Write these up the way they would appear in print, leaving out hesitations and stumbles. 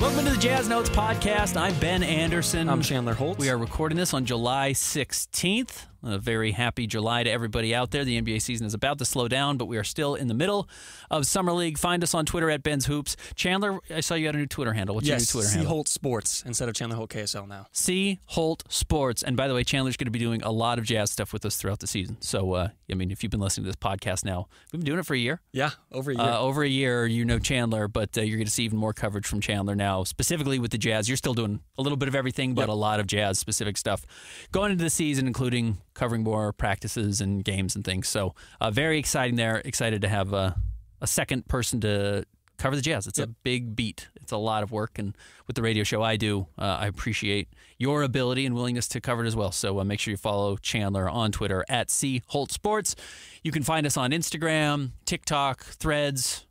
Welcome to the Jazz Notes podcast. I'm Ben Anderson. I'm Chandler Holt. We are recording this on July 16th. A very happy July to everybody out there. The NBA season is about to slow down, but we are still in the middle of Summer League. Find us on Twitter at Ben's Hoops. Chandler, I saw you had a new Twitter handle. What's your new Twitter handle? C Holt Sports instead of Chandler Holt KSL now. C Holt Sports. And by the way, Chandler's going to be doing a lot of Jazz stuff with us throughout the season. So, I mean, if you've been listening to this podcast now, we've been doing it for a year. Yeah, over a year. Over a year, you know Chandler, but you're going to see even more coverage from Chandler now, specifically with the Jazz. You're still doing a little bit of everything, but a lot of Jazz-specific stuff going into the season, including covering more practices and games and things. So very exciting there. Excited to have a second person to cover the Jazz. It's a big beat. It's a lot of work. And with the radio show I do, I appreciate your ability and willingness to cover it as well. So make sure you follow Chandler on Twitter at C Holt Sports. You can find us on Instagram, TikTok, Threads,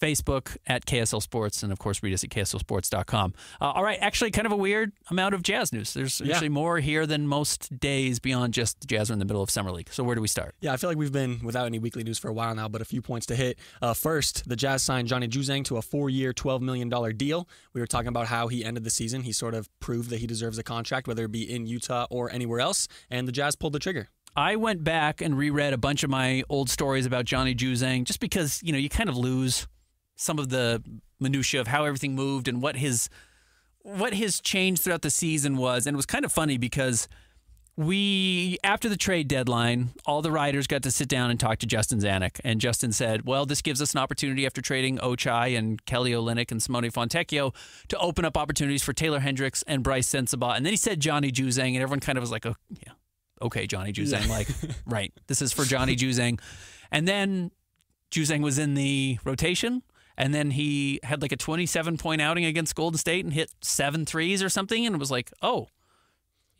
Facebook at KSL Sports, and of course read us at KSLSports.com. All right, actually kind of a weird amount of Jazz news. There's actually more here than most days beyond just the Jazz are in the middle of Summer League. So where do we start? Yeah, I feel like we've been without any weekly news for a while now, but a few points to hit. First, the Jazz signed Johnny Juzang to a 4-year, $12 million deal. We were talking about how he ended the season. He sort of proved that he deserves a contract, whether it be in Utah or anywhere else, and the Jazz pulled the trigger. I went back and reread a bunch of my old stories about Johnny Juzang just because, you kind of lose some of the minutia of how everything moved and what his change throughout the season was. And it was kind of funny because after the trade deadline, all the writers got to sit down and talk to Justin Zanuck. And Justin said, well, this gives us an opportunity after trading Ochai and Kelly Olynyk and Simone Fontecchio to open up opportunities for Taylor Hendricks and Bryce Sensabaugh. And then he said Johnny Juzang, and everyone kind of was like, oh, yeah, okay, Johnny Juzang. Yeah. Like, right, this is for Johnny Juzang. And then Juzang was in the rotation. And then he had like a 27-point outing against Golden State and hit 7 threes or something. And it was like, oh,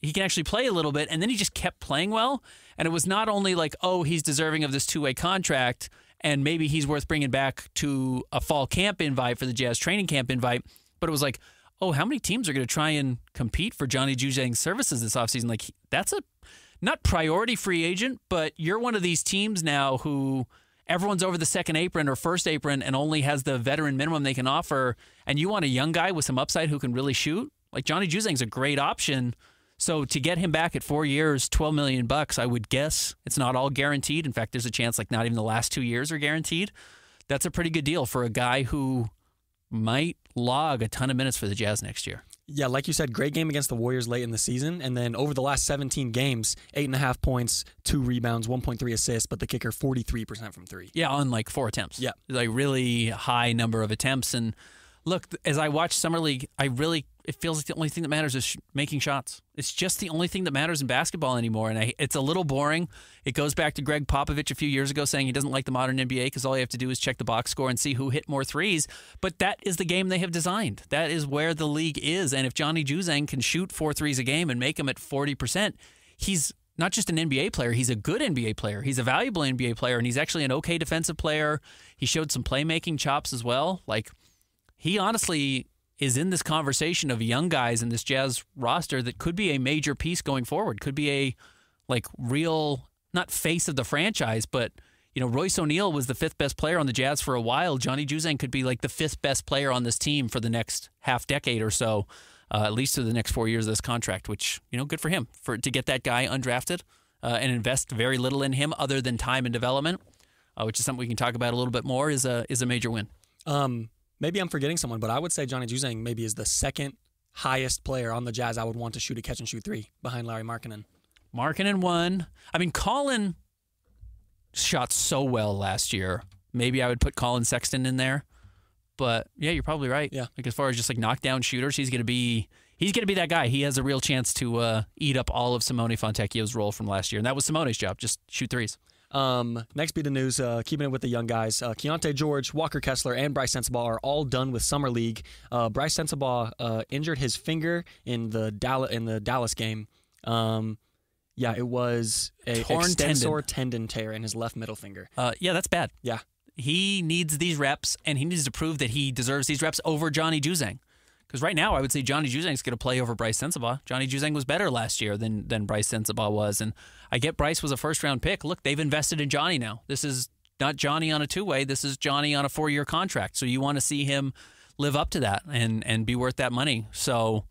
he can actually play a little bit. And then he just kept playing well. And it was not only like, oh, he's deserving of this 2-way contract and maybe he's worth bringing back to a fall camp invite for the Jazz training camp invite. But it was like, oh, how many teams are going to try and compete for Johnny Juzang's services this offseason? Like, that's a not priority free agent, but you're one of these teams now who everyone's over the second apron or first apron and only has the veteran minimum they can offer, and you want a young guy with some upside who can really shoot? Like, Johnny Juzang's a great option. So to get him back at 4 years, $12 million, I would guess it's not all guaranteed. In fact, there's a chance like not even the last 2 years are guaranteed. That's a pretty good deal for a guy who might log a ton of minutes for the Jazz next year. Yeah, like you said, great game against the Warriors late in the season. And then over the last 17 games, 8.5 points, 2 rebounds, 1.3 assists, but the kicker 43% from 3. Yeah, on like 4 attempts. Yeah. Like really high number of attempts. And look, as I watch Summer League, it feels like the only thing that matters is making shots. It's just the only thing that matters in basketball anymore. And it's a little boring. It goes back to Greg Popovich a few years ago saying he doesn't like the modern NBA because all you have to do is check the box score and see who hit more threes. But that is the game they have designed. That is where the league is. And if Johnny Juzang can shoot 4 threes a game and make them at 40%, he's not just an NBA player, he's a good NBA player. He's a valuable NBA player, and he's actually an okay defensive player. He showed some playmaking chops as well. Like, he honestly is in this conversation of young guys in this Jazz roster that could be a major piece going forward, could be a real, not face of the franchise, but Royce O'Neal was the 5th best player on the Jazz for a while. Johnny Juzang could be like the 5th best player on this team for the next half decade or so, at least for the next 4 years of this contract, which, good for him to get that guy undrafted and invest very little in him other than time and development, which is something we can talk about a little bit more, is a major win. Maybe I'm forgetting someone, but I would say Johnny Juzang maybe is the second highest player on the Jazz I would want to shoot a catch-and-shoot 3 behind Larry Markkanen. Markkanen won. I mean, Colin shot so well last year. Maybe I would put Colin Sexton in there. But, yeah, you're probably right. Yeah. Like, as far as just, knockdown shooters, he's going to be that guy. He has a real chance to eat up all of Simone Fontecchio's role from last year. And that was Simone's job, just shoot threes. Next beat of news, keeping it with the young guys. Keontae George, Walker Kessler, and Bryce Sensabaugh are all done with Summer League. Bryce Sensabaugh injured his finger in the Dallas game. It was a extensor tendon tear in his left middle finger. Yeah, that's bad. Yeah. He needs these reps, and he needs to prove that he deserves these reps over Johnny Juzang. Because right now, I would say Johnny Juzang's going to play over Bryce Sensabaugh. Johnny Juzang was better last year than Bryce Sensabaugh was. And I get Bryce was a first-round pick. Look, they've invested in Johnny now. This is not Johnny on a two-way. This is Johnny on a 4-year contract. So you want to see him live up to that and be worth that money. So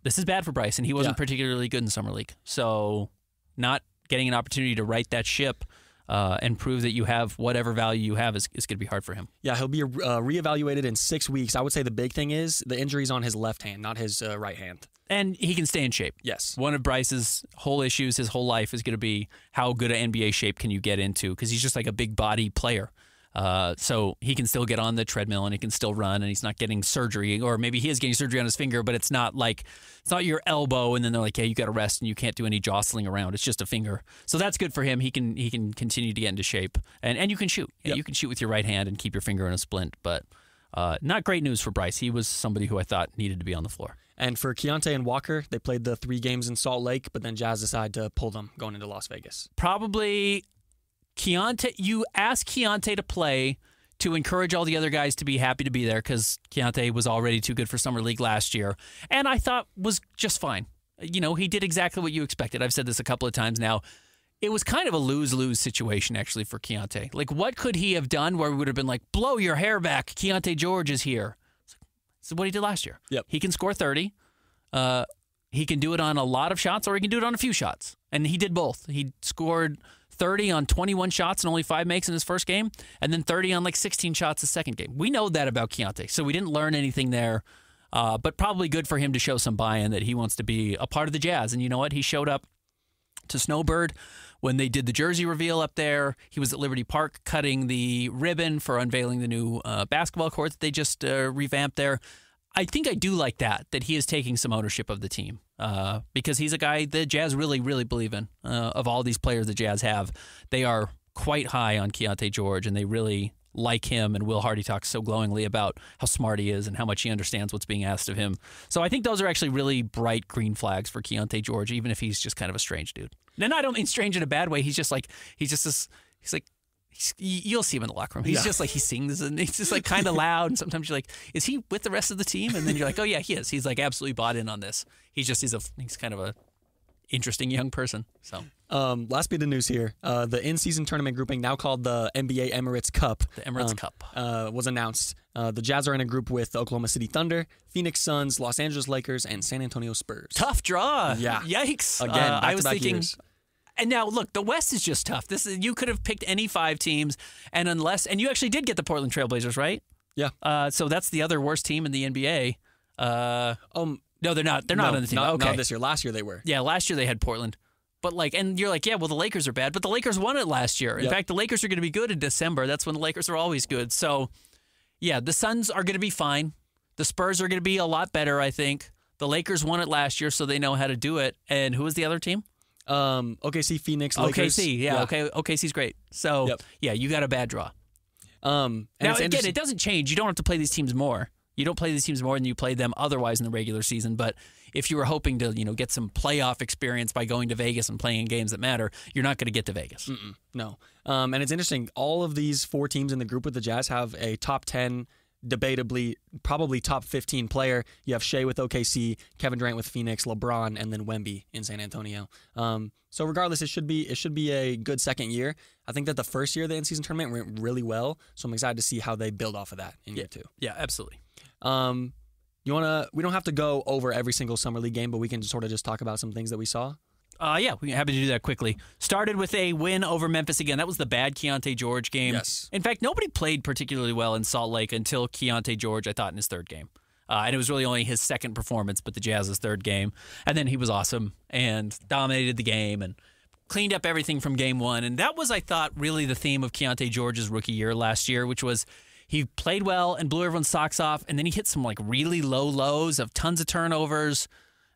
this is bad for Bryce, and he wasn't particularly good in Summer League. So not getting an opportunity to right that ship and prove that you have whatever value you have is going to be hard for him. Yeah, he'll be reevaluated in 6 weeks. I would say the big thing is the injury's on his left hand, not his right hand. And he can stay in shape. Yes. One of Bryce's whole issues his whole life is going to be how good an NBA shape can you get into, because he's just like a big body player. So he can still get on the treadmill and he can still run, and he's not getting surgery, or maybe he is getting surgery on his finger, but it's not your elbow and then they're like, yeah, you got to rest and you can't do any jostling around. It's just a finger. So that's good for him. He can continue to get into shape, and you can shoot. Yep. You can shoot with your right hand and keep your finger in a splint, but not great news for Bryce. He was somebody who I thought needed to be on the floor. And for Keontae and Walker, they played the 3 games in Salt Lake, but then Jazz decided to pull them going into Las Vegas. Probably Keontae, you ask Keontae to play to encourage all the other guys to be happy to be there, because Keontae was already too good for Summer League last year, and I thought was just fine. You know, he did exactly what you expected. I've said this a couple of times now. It was kind of a lose-lose situation, actually, for Keontae. Like, what could he have done where we would have been like, blow your hair back, Keontae George is here? This is what he did last year. Yep. He can score 30. He can do it on a lot of shots, or he can do it on a few shots. And he did both. He scored 30 on 21 shots and only 5 makes in his first game, and then 30 on like 16 shots the second game. We know that about Keontae, so we didn't learn anything there, but probably good for him to show some buy-in that he wants to be a part of the Jazz. And you know what? He showed up to Snowbird when they did the jersey reveal up there. He was at Liberty Park cutting the ribbon for unveiling the new basketball court that they just revamped there. I think I do like that he is taking some ownership of the team, because he's a guy the Jazz really, really believe in. Of all these players the Jazz have, they are quite high on Keontae George, and they really like him. And Will Hardy talks so glowingly about how smart he is and how much he understands what's being asked of him. So I think those are actually really bright green flags for Keontae George, even if he's just kind of a strange dude. And I don't mean strange in a bad way. You'll see him in the locker room. He's just like, he sings and he's just like kind of loud. And sometimes you're like, is he with the rest of the team? And then you're like, oh yeah, he is. He's like absolutely bought in on this. He's kind of a interesting young person. So last bit of news here. The in-season tournament grouping, now called the NBA Emirates Cup. The Emirates Cup was announced. The Jazz are in a group with the Oklahoma City Thunder, Phoenix Suns, Los Angeles Lakers, and San Antonio Spurs. Tough draw. Yeah. Yikes. Again, I was thinking years. And now, look, the West is just tough. You could have picked any 5 teams, and you actually did get the Portland Trailblazers, right? Yeah. So that's the other worst team in the NBA. No, they're not. They're not on the team. Okay. Not this year. Last year they were. Yeah, last year they had Portland. But and you're like, yeah, well, the Lakers are bad, but the Lakers won it last year. In fact, the Lakers are going to be good in December. That's when the Lakers are always good. So, yeah, the Suns are going to be fine. The Spurs are going to be a lot better, I think. The Lakers won it last year, so they know how to do it. And who was the other team? OKC, Phoenix, Lakers. OKC, yeah. Okay, OKC's great. So, yeah, you got a bad draw. Now, again, it doesn't change. You don't have to play these teams more. You don't play these teams more than you played them otherwise in the regular season. But if you were hoping to, get some playoff experience by going to Vegas and playing in games that matter, you're not going to get to Vegas. No. And it's interesting. All of these 4 teams in the group with the Jazz have a top 10, debatably probably top 15 player. You have Shea with OKC, Kevin Durant with Phoenix, LeBron, and then Wemby in San Antonio. So regardless, it should be a good second year. I think that the first year of the in-season tournament went really well, so I'm excited to see how they build off of that in year 2. Yeah, absolutely. We don't have to go over every single Summer League game, but we can sort of just talk about some things that we saw. Yeah, we're happy to do that quickly. Started with a win over Memphis again. That was the bad Keontae George game. Yes. In fact, nobody played particularly well in Salt Lake until Keontae George, I thought, in his 3rd game. And it was really only his 2nd performance, but the Jazz's 3rd game. And then he was awesome and dominated the game and cleaned up everything from game 1. And that was, I thought, really the theme of Keontae George's rookie year last year, which was he played well and blew everyone's socks off, and then he hit some really low lows of tons of turnovers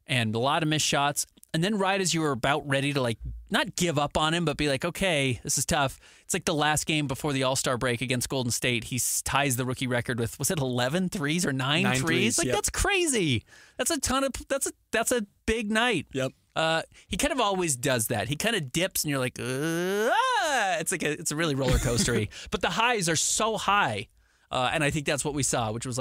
and a lot of missed shots. And then right as you were about ready to not give up on him, but be like, okay, this is tough. It's like the last game before the All-Star break against Golden State. He ties the rookie record with, was it 11 threes or 9 threes? Yep. That's crazy. That's a big night. Yep. He kind of always does that. He kind of dips and you're like, it's a really roller coastery. But the highs are so high. And I think that's what we saw, which was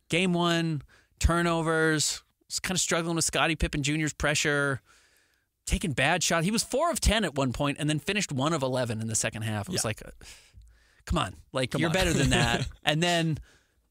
game 1, turnovers, was kind of struggling with Scottie Pippen Jr.'s pressure, taking bad shots. He was 4 of 10 at one point and then finished 1 of 11 in the second half. It was come on. You're better than that. And then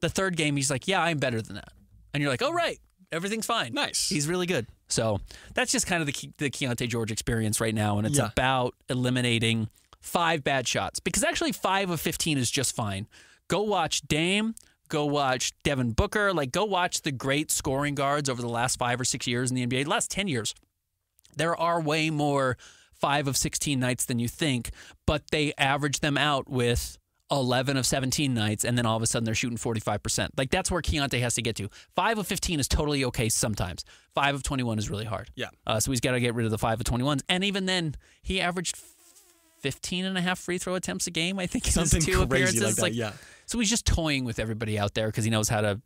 The third game, he's like, yeah, I'm better than that. And you're like, oh, right. Everything's fine. Nice. He's really good. So that's just kind of the Keontae George experience right now, and it's about eliminating 5 bad shots. Because actually 5 of 15 is just fine. Go watch Dame. Go watch Devin Booker. Like, go watch the great scoring guards over the last 5 or 6 years in the NBA. The last 10 years. There are way more 5 of 16 nights than you think, but they average them out with 11 of 17 nights, and then all of a sudden they're shooting 45%. Like, that's where Keontae has to get to. 5 of 15 is totally okay sometimes. 5 of 21 is really hard. Yeah. So he's got to get rid of the 5 of 21s. And even then, he averaged 15 and a half free throw attempts a game, I think, in his 2 appearances. Like that, So he's just toying with everybody out there because he knows how to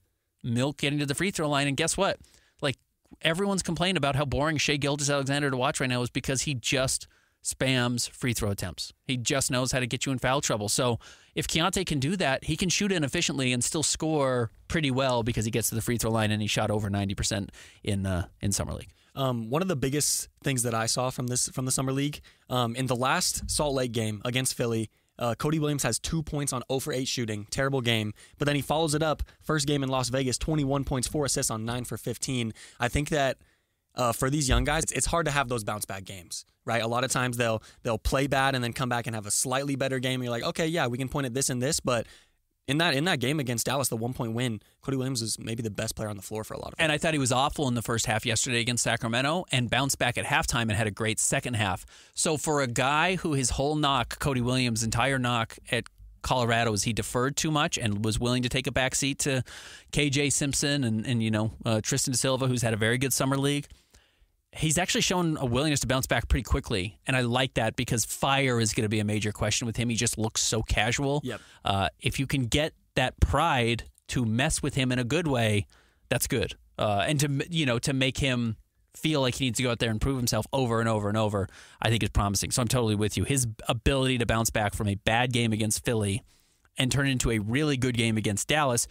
milk getting to the free throw line. And guess what? Like, everyone's complained about how boring Shai Gilgeous-Alexander to watch right now is because he just spams free throw attempts. He just knows how to get you in foul trouble. So if Keontae can do that, he can shoot inefficiently and still score pretty well because he gets to the free throw line and he shot over 90% in Summer League. One of the biggest things that I saw from the Summer League, in the last Salt Lake game against Philly, Cody Williams has 2 points on 0 for 8 shooting. Terrible game. But then he follows it up. First game in Las Vegas, 21 points, 4 assists on 9 for 15. I think that for these young guys, it's hard to have those bounce back games, right? A lot of times they'll play bad and then come back and have a slightly better game. And you're like, okay, yeah, we can point at this and this, but in that game against Dallas, the 1-point win, Cody Williams was maybe the best player on the floor for a lot of it. And I thought he was awful in the first half yesterday against Sacramento and bounced back at halftime and had a great second half. So for a guy who his whole knock, Cody Williams' entire knock at Colorado, is he deferred too much and was willing to take a backseat to KJ Simpson and Tristan Silva, who's had a very good summer league. He's actually shown a willingness to bounce back pretty quickly, and I like that because fire is going to be a major question with him. He just looks so casual. Yep. If you can get that pride to mess with him in a good way, that's good. And to make him feel like he needs to go out there and prove himself over and over and over, I think is promising. So I'm totally with you. His ability to bounce back from a bad game against Philly and turn it into a really good game against Dallas.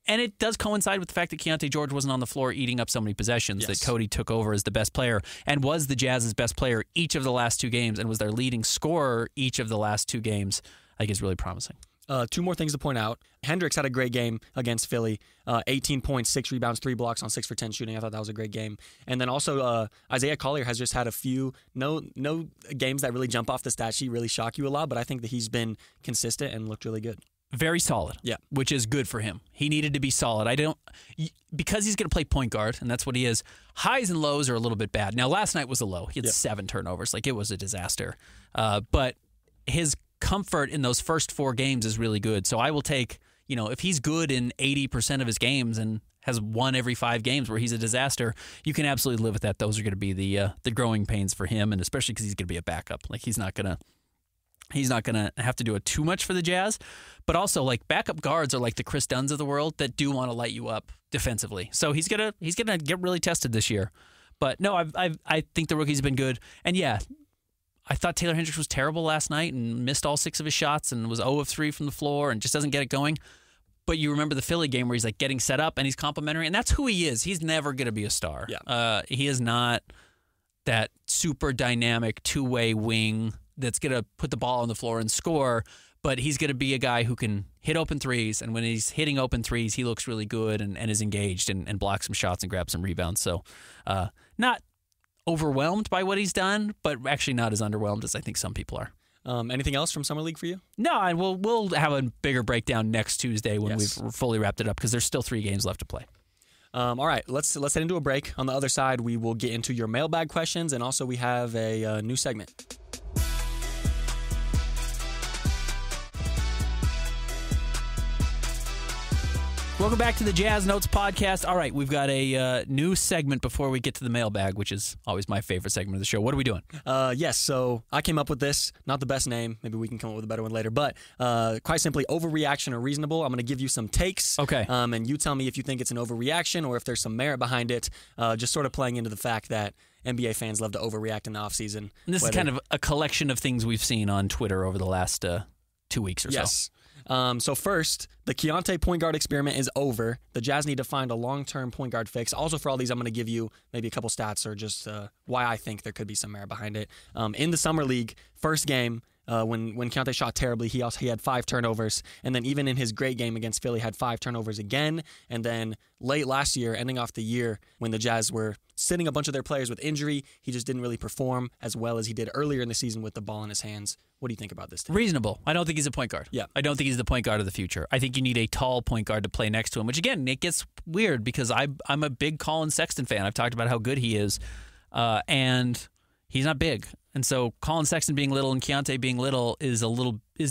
And it does coincide with the fact that Keontae George wasn't on the floor eating up so many possessions, that Cody took over as the best player and was the Jazz's best player each of the last 2 games and was their leading scorer each of the last 2 games. I think is really promising. 2 more things to point out. Hendricks had a great game against Philly. 18 points, 6 rebounds, 3 blocks on 6 for 10 shooting. I thought that was a great game. And then also Isaiah Collier has just had a few, no games that really jump off the stat sheet, really shock you a lot, but I think that he's been consistent and looked really good. Very solid, which is good for him. He needed to be solid. Because he's going to play point guard, and that's what he is, highs and lows are a little bit bad. Now, last night was a low. He had 7 turnovers. Like, it was a disaster. But his comfort in those first 4 games is really good. So I will take, if he's good in 80% of his games and has won every 5 games where he's a disaster, you can absolutely live with that. Those are going to be the growing pains for him, and especially because he's going to be a backup. Like, he's not going to have to do it too much for the Jazz. But also, like, backup guards are like the Chris Dunns of the world that do want to light you up defensively. So he's gonna get really tested this year. But no, I think the rookie's been good. And yeah, I thought Taylor Hendricks was terrible last night and missed all 6 of his shots and was 0 of 3 from the floor and just doesn't get it going. But you remember the Philly game where he's like getting set up and he's complimentary, and that's who he is. He's never going to be a star. Yeah. He is not that super dynamic 2-way wing that's going to put the ball on the floor and score, but he's going to be a guy who can hit open threes, and when he's hitting open threes, he looks really good and is engaged and blocks some shots and grabs some rebounds. So not overwhelmed by what he's done, but actually not as underwhelmed as I think some people are. Anything else from Summer League for you? No, and we'll have a bigger breakdown next Tuesday when we've fully wrapped it up because there's still 3 games left to play. All right, let's head into a break. On the other side, we will get into your mailbag questions, and also we have a new segment. Welcome back to the Jazz Notes podcast. All right, we've got a new segment before we get to the mailbag, which is always my favorite segment of the show. What are we doing? Yes, so I came up with this. Not the best name. Maybe we can come up with a better one later. But quite simply, overreaction or reasonable. I'm going to give you some takes. Okay. And you tell me if you think it's an overreaction or if there's some merit behind it. Just sort of playing into the fact that NBA fans love to overreact in the offseason. And this is kind of a collection of things we've seen on Twitter over the last 2 weeks or so. Yes. So first, the Keontae point guard experiment is over. The Jazz need to find a long-term point guard fix. Also, for all these, I'm going to give you maybe a couple stats or just why I think there could be some merit behind it. In the Summer League, first game, When Keontae shot terribly, he had 5 turnovers, and then even in his great game against Philly, had 5 turnovers again. And then late last year, ending off the year when the Jazz were sitting a bunch of their players with injury, he just didn't really perform as well as he did earlier in the season with the ball in his hands. What do you think about this team? Reasonable. I don't think he's a point guard. Yeah. I don't think he's the point guard of the future. I think you need a tall point guard to play next to him, which again, it gets weird because I'm a big Colin Sexton fan. I've talked about how good he is, and he's not big. And so Colin Sexton being little and Keontae being little is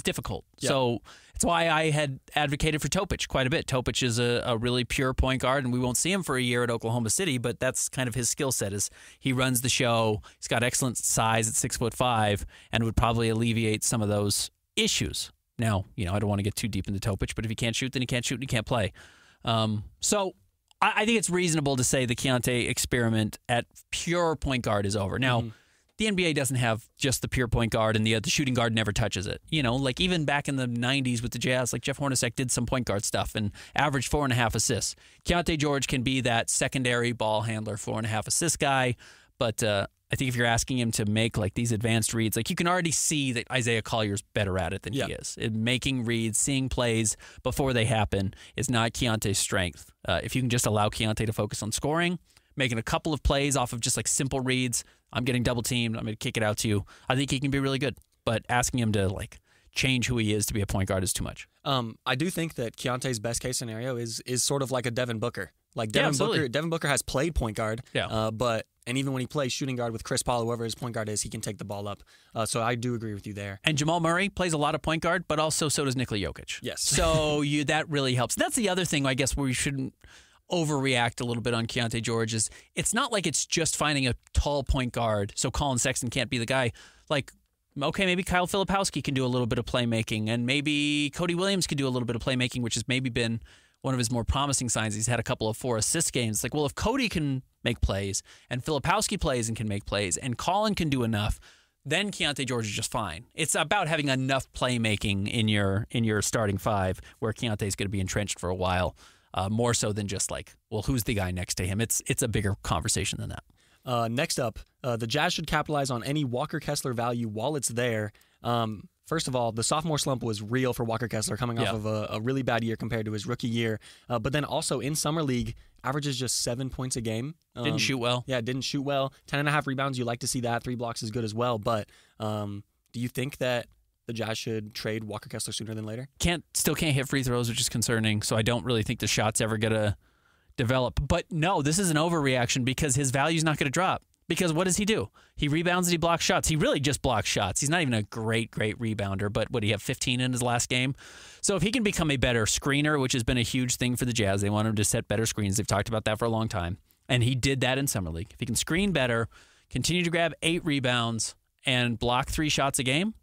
difficult. Yeah. So it's why I had advocated for Topic quite a bit. Topic is a really pure point guard, and we won't see him for a year at Oklahoma City, but that's kind of his skill set. Is he runs the show. He's got excellent size at 6'5", and would probably alleviate some of those issues. Now, I don't want to get too deep into Topic, but if he can't shoot, then he can't shoot and he can't play. So I think it's reasonable to say the Keontae experiment at pure point guard is over. Now, the NBA doesn't have just the pure point guard, and the shooting guard never touches it. Like even back in the 90s with the Jazz, like Jeff Hornacek did some point guard stuff and averaged 4.5 assists. Keontae George can be that secondary ball handler, 4.5 assist guy, but I think if you're asking him to make like these advanced reads, like you can already see that Isaiah Collier's better at it than he is. Making reads, seeing plays before they happen is not Keontae's strength. If you can just allow Keontae to focus on scoring, making a couple of plays off of just like simple reads, I'm getting double teamed, I'm going to kick it out to you, I think he can be really good. But asking him to like change who he is to be a point guard is too much. I do think that Keontae's best case scenario is sort of like a Devin Booker. Like Devin Booker has played point guard, and even when he plays shooting guard with Chris Paul, whoever his point guard is, he can take the ball up. So I do agree with you there. And Jamal Murray plays a lot of point guard, but also so does Nikola Jokic. Yes. So that really helps. That's the other thing I guess where we shouldn't overreact a little bit on Keontae George is it's not like it's just finding a tall point guard so Colin Sexton can't be the guy. Like, okay, maybe Kyle Filipowski can do a little bit of playmaking, and maybe Cody Williams can do a little bit of playmaking, which has maybe been one of his more promising signs. He's had a couple of 4-assist games. Like, well, if Cody can make plays and Filipowski plays and can make plays and Colin can do enough, then Keontae George is just fine. It's about having enough playmaking in your starting five where Keontae's going to be entrenched for a while. More so than just like, well, who's the guy next to him? It's a bigger conversation than that. Next up, the Jazz should capitalize on any Walker Kessler value while it's there. First of all, the sophomore slump was real for Walker Kessler coming off of a really bad year compared to his rookie year. But then also in Summer League, averages just 7 points a game. Didn't shoot well. Yeah, didn't shoot well. 10.5 rebounds, you like to see that. 3 blocks is good as well. But do you think that the Jazz should trade Walker Kessler sooner than later? Still can't hit free throws, which is concerning. So I don't really think the shot's ever going to develop. But no, this is an overreaction because his value's not going to drop. Because what does he do? He rebounds and he blocks shots. He really just blocks shots. He's not even a great rebounder, but what, he have 15 in his last game? So if he can become a better screener, which has been a huge thing for the Jazz, they want him to set better screens. They've talked about that for a long time. And he did that in Summer League. If he can screen better, continue to grab 8 rebounds, and block 3 shots a game,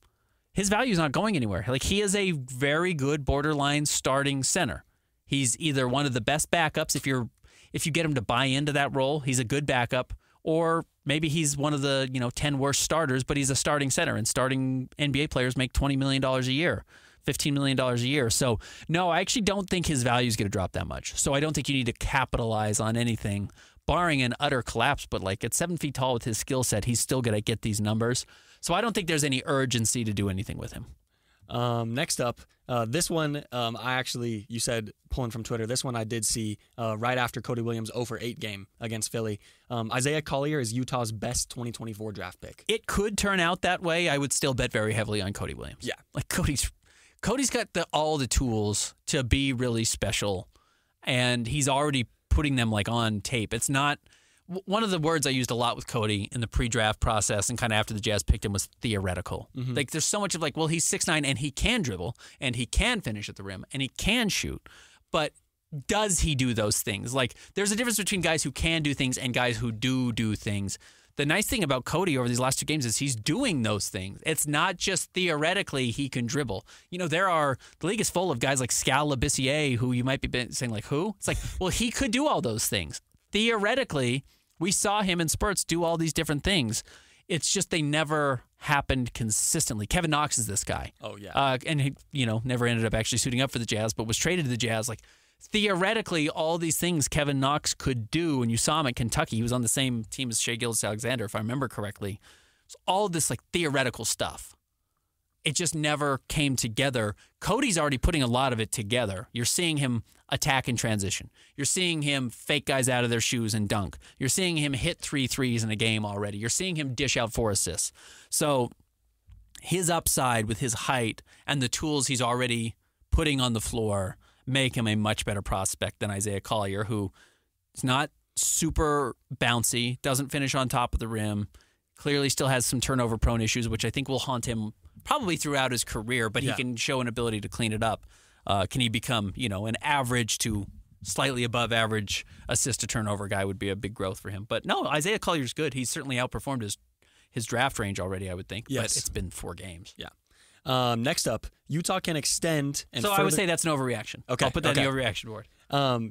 his value is not going anywhere. Like, he is a very good borderline starting center. He's either one of the best backups if you get him to buy into that role. He's a good backup, or maybe he's one of the 10 worst starters, but he's a starting center, and starting NBA players make $20 million a year, $15 million a year. So no, I actually don't think his value is going to drop that much. So I don't think you need to capitalize on anything, barring an utter collapse. But like, at 7 feet tall with his skill set, he's still going to get these numbers. So I don't think there's any urgency to do anything with him. Next up, this one, you said pulling from Twitter, this one I did see right after Cody Williams' 0-for-8 game against Philly. Isaiah Collier is Utah's best 2024 draft pick. It could turn out that way. I would still bet very heavily on Cody Williams. Yeah. Like, Cody's got all the tools to be really special, and he's already putting them like on tape. It's not... One of the words I used a lot with Cody in the pre-draft process and kind of after the Jazz picked him was theoretical. Mm-hmm. Like, there's so much of like, well, he's 6'9", and he can dribble, and he can finish at the rim, and he can shoot. But does he do those things? Like, there's a difference between guys who can do things and guys who do things. The nice thing about Cody over these last 2 games is he's doing those things. It's not just theoretically he can dribble. The league is full of guys like Skal Labissiere who you might be saying like, who? It's like, well, he could do all those things. Theoretically, we saw him in spurts do all these different things. It's just they never happened consistently. Kevin Knox is this guy. Oh, yeah. And he, never ended up actually suiting up for the Jazz, but was traded to the Jazz. Like, theoretically, all these things Kevin Knox could do, and you saw him at Kentucky. He was on the same team as Shai Gilgeous-Alexander, if I remember correctly. So all this, like, theoretical stuff. it just never came together. Cody's already putting a lot of it together. You're seeing him attack in transition. You're seeing him fake guys out of their shoes and dunk. You're seeing him hit 3 threes in a game already. You're seeing him dish out 4 assists. So his upside with his height and the tools he's already putting on the floor make him a much better prospect than Isaiah Collier, who is not super bouncy, doesn't finish on top of the rim, clearly still has some turnover-prone issues, which I think will haunt him probably throughout his career, but he can show an ability to clean it up. Can he become, an average to slightly above average assist-to-turnover guy would be a big growth for him. But no, Isaiah Collier's good. He's certainly outperformed his draft range already, I would think. Yes. But it's been 4 games. Yeah. Next up, Utah can extend. So I would say that's an overreaction. Okay. I'll put that in the overreaction board.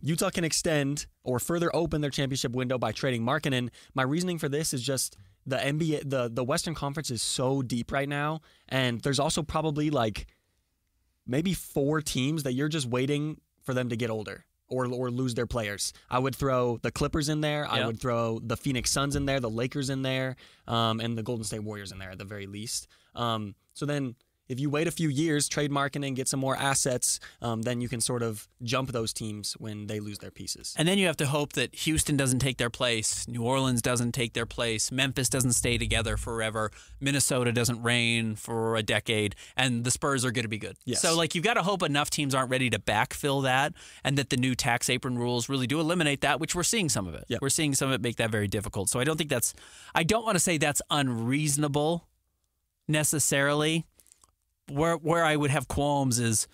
Utah can extend or further open their championship window by trading Markkanen. My reasoning for this is just the NBA, the Western Conference is so deep right now, and there's also probably maybe 4 teams that you're just waiting for them to get older or lose their players. I would throw the Clippers in there. Yep. I would throw the Phoenix Suns in there, the Lakers in there, and the Golden State Warriors in there at the very least. So then if you wait a few years, trade Markkanen, get some more assets, then you can sort of jump those teams when they lose their pieces. And then you have to hope that Houston doesn't take their place, New Orleans doesn't take their place, Memphis doesn't stay together forever, Minnesota doesn't reign for a decade, and the Spurs are going to be good. Yes. So you've got to hope enough teams aren't ready to backfill that, and that the new tax apron rules really do eliminate that, which we're seeing some of it. Yep. We're seeing some of it make that very difficult. So I don't want to say that's unreasonable necessarily. Where I would have qualms is,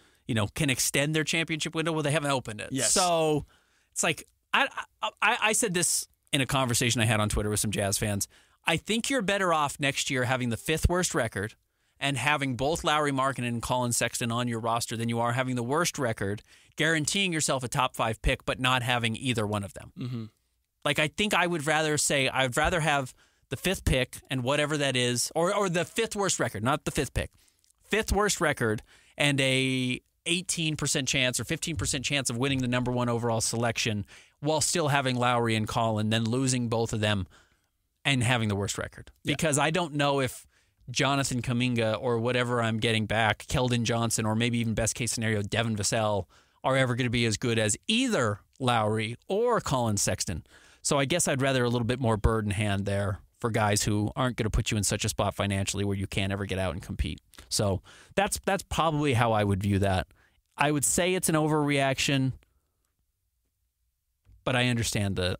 can extend their championship window. Well, they haven't opened it. Yes. So it's I said this in a conversation I had on Twitter with some Jazz fans. I think you're better off next year having the 5th worst record and having both Lauri Markkanen and Colin Sexton on your roster than you are having the worst record, guaranteeing yourself a top 5 pick, but not having either one of them. Mm-hmm. I think I would rather say I'd rather have the 5th pick and whatever that is, or the 5th worst record, not the 5th pick. 5th worst record and a 18% chance or 15% chance of winning the number 1 overall selection while still having Lowry and Collin, then losing both of them and having the worst record. Yeah. Because I don't know if Jonathan Kuminga or whatever I'm getting back, Keldon Johnson, or maybe even best case scenario, Devin Vassell, are ever going to be as good as either Lowry or Colin Sexton. So I guess I'd rather a little bit more bird in hand there for guys who aren't going to put you in such a spot financially where you can't ever get out and compete. So that's probably how I would view that. I would say it's an overreaction, but I understand the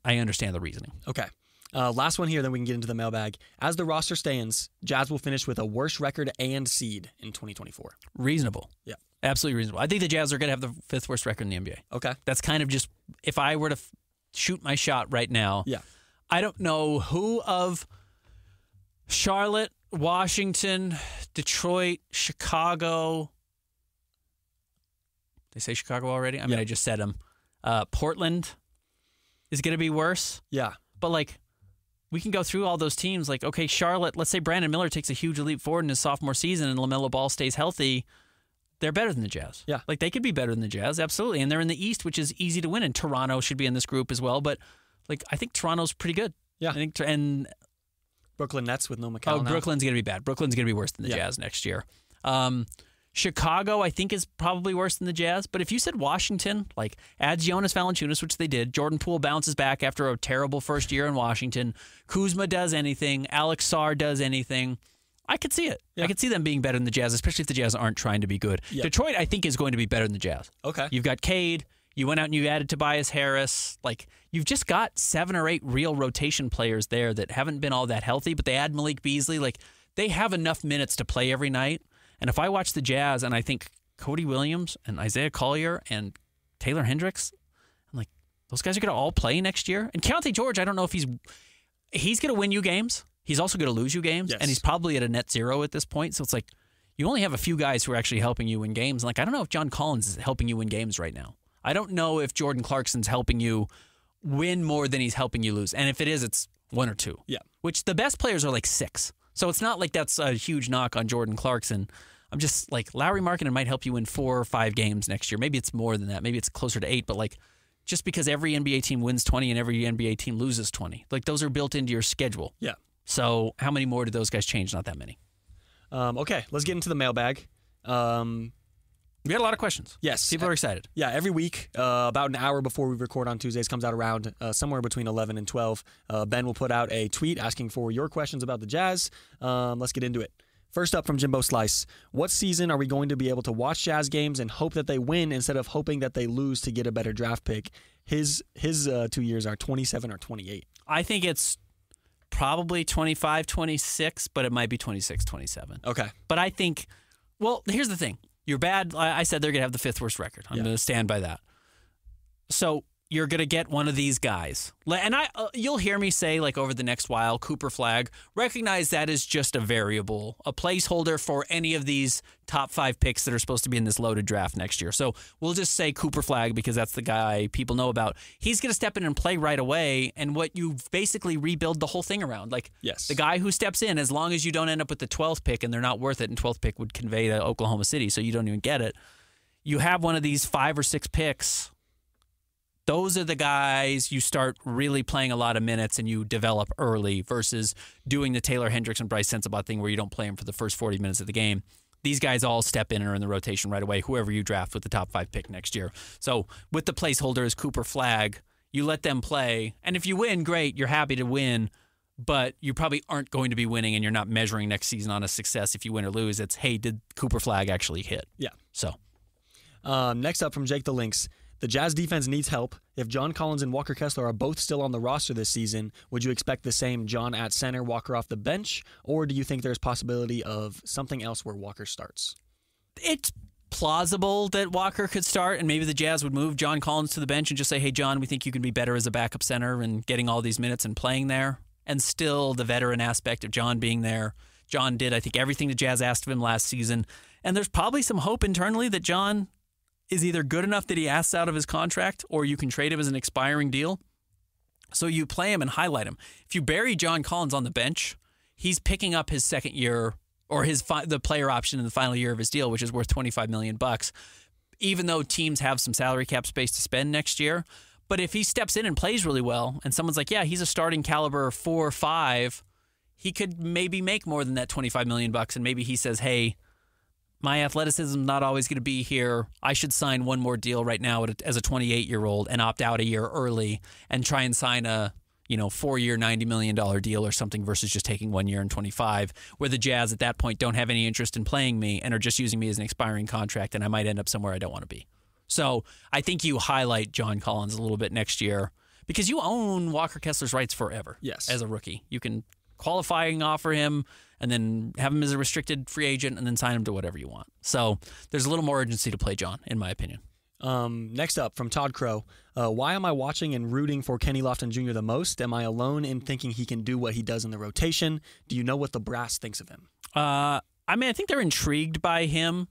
reasoning. Okay. Last one here, then we can get into the mailbag. As the roster stands, Jazz will finish with a worse record and seed in 2024. Reasonable. Yeah. Absolutely reasonable. I think the Jazz are going to have the 5th worst record in the NBA. Okay. That's kind of just, if I were to shoot my shot right now, yeah. I don't know who of Charlotte, Washington, Detroit, Chicago. They say Chicago already? I mean, I just said them. Portland is going to be worse. Yeah. But, we can go through all those teams. Okay, Charlotte, let's say Brandon Miller takes a huge leap forward in his sophomore season and LaMelo Ball stays healthy. They're better than the Jazz. Yeah. They could be better than the Jazz, absolutely. And they're in the East, which is easy to win. And Toronto should be in this group as well. But, I think Toronto's pretty good. Yeah. I think, and Brooklyn Nets with no McCall now. Brooklyn's going to be bad. Brooklyn's going to be worse than the Jazz next year. Chicago, I think, is probably worse than the Jazz. But if you said Washington, adds Jonas Valanciunas, which they did, Jordan Poole bounces back after a terrible first year in Washington, Kuzma does anything, Alex Sarr does anything, I could see it. Yeah. I could see them being better than the Jazz, especially if the Jazz aren't trying to be good. Yep. Detroit, I think, is going to be better than the Jazz. Okay. You've got Cade. You went out and you added Tobias Harris. You've just got 7 or 8 real rotation players there that haven't been all that healthy, but they add Malik Beasley. They have enough minutes to play every night. And if I watch the Jazz and I think Cody Williams and Isaiah Collier and Taylor Hendricks, I'm like, those guys are going to all play next year. And Keontae George, I don't know if he's going to win you games. He's also going to lose you games. Yes. And he's probably at a net zero at this point. So it's you only have a few guys who are actually helping you win games. I don't know if John Collins is helping you win games right now. I don't know if Jordan Clarkson's helping you win more than he's helping you lose. And if it is, it's 1 or 2. Yeah. Which the best players are 6. So it's not that's a huge knock on Jordan Clarkson. I'm just Lauri Markkanen might help you win 4 or 5 games next year. Maybe it's more than that. Maybe it's closer to 8. But just because every NBA team wins 20 and every NBA team loses 20, those are built into your schedule. Yeah. So how many more do those guys change? Not that many. Okay, let's get into the mailbag. We got a lot of questions. Yes. People are excited. Yeah, every week, about an hour before we record on Tuesdays, comes out around somewhere between 11 and 12. Ben will put out a tweet asking for your questions about the Jazz. Let's get into it. First up from Jimbo Slice. What season are we going to be able to watch Jazz games and hope that they win instead of hoping that they lose to get a better draft pick? His 2 years are 27 or 28. I think it's probably 25, 26, but it might be 26, 27. Okay. But I think, well, here's the thing. You're bad. I said they're going to have the 5th worst record. I'm going to stand by that. So you're going to get one of these guys. And you'll hear me say, like, over the next while, Cooper Flagg, recognize that is just a variable, a placeholder for any of these top 5 picks that are supposed to be in this loaded draft next year. So we'll just say Cooper Flagg because that's the guy people know about. He's going to step in and play right away, and what you basically rebuild the whole thing around. Like, the guy who steps in, as long as you don't end up with the 12th pick and they're not worth it, and 12th pick would convey to Oklahoma City, so you don't even get it. You have one of these 5 or 6 picks. Those are the guys you start really playing a lot of minutes and you develop early versus doing the Taylor Hendricks and Bryce Sensabaugh thing where you don't play them for the first 40 minutes of the game. These guys all step in and are in the rotation right away, whoever you draft with the top 5 pick next year. So with the placeholder as Cooper Flagg, you let them play. And if you win, great, you're happy to win, but you probably aren't going to be winning and you're not measuring next season on a success if you win or lose. It's, hey, did Cooper Flagg actually hit? Yeah. So next up from Jake the Lynx. The Jazz defense needs help. If John Collins and Walker Kessler are both still on the roster this season, would you expect the same John at center, Walker off the bench, or do you think there's possibility of something else where Walker starts? It's plausible that Walker could start, and maybe the Jazz would move John Collins to the bench and just say, hey, John, we think you can be better as a backup center and getting all these minutes and playing there. And still the veteran aspect of John being there. John did, I think, everything the Jazz asked of him last season. And there's probably some hope internally that John is either good enough that he asks out of his contract or you can trade him as an expiring deal. So you play him and highlight him. If you bury John Collins on the bench, he's picking up his second year or the player option in the final year of his deal, which is worth $25 million, even though teams have some salary cap space to spend next year. But if he steps in and plays really well and someone's like, yeah, he's a starting caliber 4 or 5, he could maybe make more than that $25 million. And maybe he says, hey, my athleticism is not always going to be here. I should sign one more deal right now as a 28-year-old and opt out a year early and try and sign a 4-year, $90 million deal or something versus just taking 1 year and 25, where the Jazz at that point don't have any interest in playing me and are just using me as an expiring contract, and I might end up somewhere I don't want to be. So I think you highlight John Collins a little bit next year because you own Walker Kessler's rights forever. Yes. As a rookie. You can qualifying offer him and then have him as a restricted free agent and then sign him to whatever you want. So there's a little more urgency to play John, in my opinion. Next up from Todd Crow. Why am I watching and rooting for Kenny Lofton Jr. the most? Am I alone in thinking he can do what he does in the rotation? Do you know what the brass thinks of him? I think they're intrigued by him.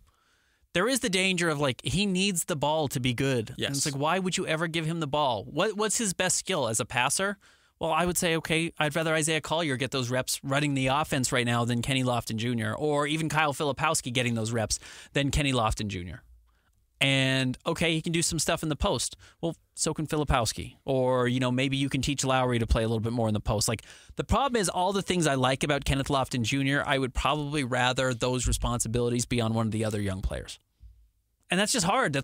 There is the danger of, like, he needs the ball to be good. Yes. And it's like, why would you ever give him the ball? What's his best skill as a passer? Well, I would say, okay, I'd rather Isaiah Collier get those reps running the offense right now than Kenny Lofton Jr., or even Kyle Filipowski getting those reps than Kenny Lofton Jr. And, okay, he can do some stuff in the post. Well, so can Filipowski. Or, maybe you can teach Lowry to play a little bit more in the post. Like, the problem is all the things I like about Kenneth Lofton Jr., I would probably rather those responsibilities be on one of the other young players. And that's just hard.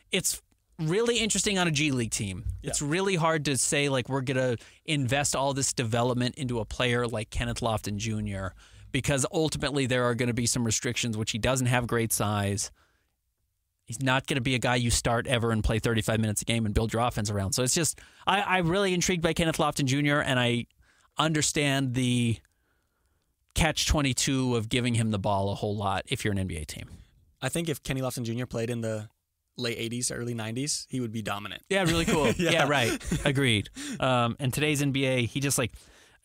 It's really interesting on a G League team. Yeah. It's really hard to say, like, we're going to invest all this development into a player like Kenneth Lofton Jr. because ultimately there are going to be some restrictions, which he doesn't have great size. He's not going to be a guy you start ever and play 35 minutes a game and build your offense around. So it's just, I'm really intrigued by Kenneth Lofton Jr., and I understand the catch-22 of giving him the ball a whole lot if you're an NBA team. I think if Kenny Lofton Jr. played in the late 80s, early 90s, he would be dominant. Yeah, really cool. yeah, right. Agreed. And today's NBA, he just, like,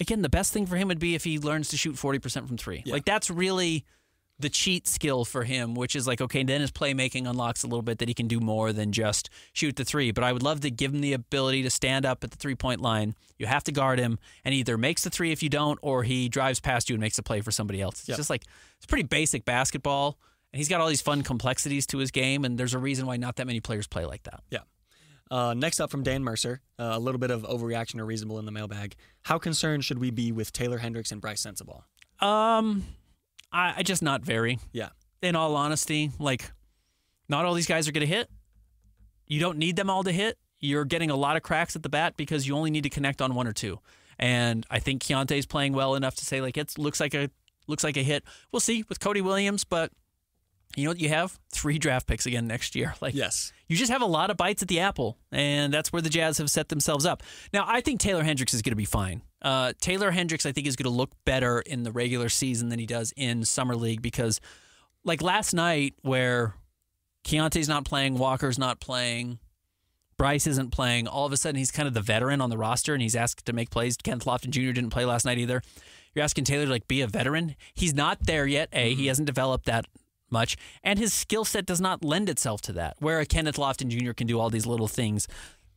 again, the best thing for him would be if he learns to shoot 40% from 3. Yeah. Like, that's really the cheat skill for him, which is like, okay, then his playmaking unlocks a little bit that he can do more than just shoot the 3. But I would love to give him the ability to stand up at the 3-point line. You have to guard him, and either makes the 3 if you don't, or he drives past you and makes a play for somebody else. It's just like, it's pretty basic basketball. And he's got all these fun complexities to his game, and there's a reason why not that many players play like that. Yeah. Next up from Dan Mercer, a little bit of overreaction or reasonable in the mailbag. How concerned should we be with Taylor Hendricks and Bryce Sensabaugh? I just not very. Yeah. In all honesty, like, not all these guys are going to hit. You don't need them all to hit. You're getting a lot of cracks at the bat because you only need to connect on one or two. And I think Keontae's playing well enough to say, like, it looks like a hit. We'll see with Cody Williams, but you know what you have? 3 draft picks again next year. Like, yes. You just have a lot of bites at the apple, and that's where the Jazz have set themselves up. Now, I think Taylor Hendricks is going to be fine. Taylor Hendricks, I think, is going to look better in the regular season than he does in Summer League because, like last night where Keontae's not playing, Walker's not playing, Bryce isn't playing, all of a sudden he's kind of the veteran on the roster, and he's asked to make plays. Kenneth Lofton Jr. didn't play last night either. You're asking Taylor to, like, be a veteran? He's not there yet, He hasn't developed that much, and his skill set does not lend itself to that, where a Kenneth Lofton Jr. can do all these little things.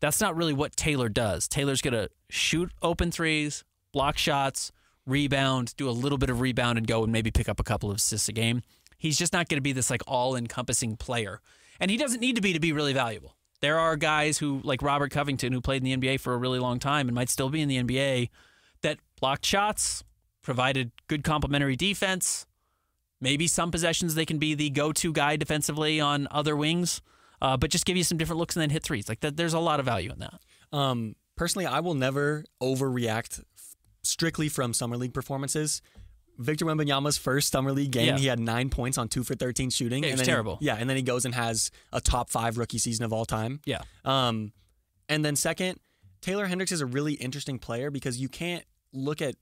That's not really what Taylor does. Taylor's going to shoot open threes, block shots, rebound, do a little bit of rebound, and go and maybe pick up a couple of assists a game. He's just not going to be this, like, all-encompassing player, and he doesn't need to be really valuable. There are guys who, like Robert Covington, who played in the NBA for a really long time and might still be in the NBA, that blocked shots, provided good complementary defense. Maybe some possessions they can be the go-to guy defensively on other wings, but just give you some different looks and then hit threes. Like that, there's a lot of value in that. Personally, I will never overreact strictly from Summer League performances. Victor Wembanyama's first Summer League game, he had 9 points on 2 for 13 shooting. It was terrible. And then he goes and has a top 5 rookie season of all time. Yeah. And then second, Taylor Hendricks is a really interesting player because you can't look at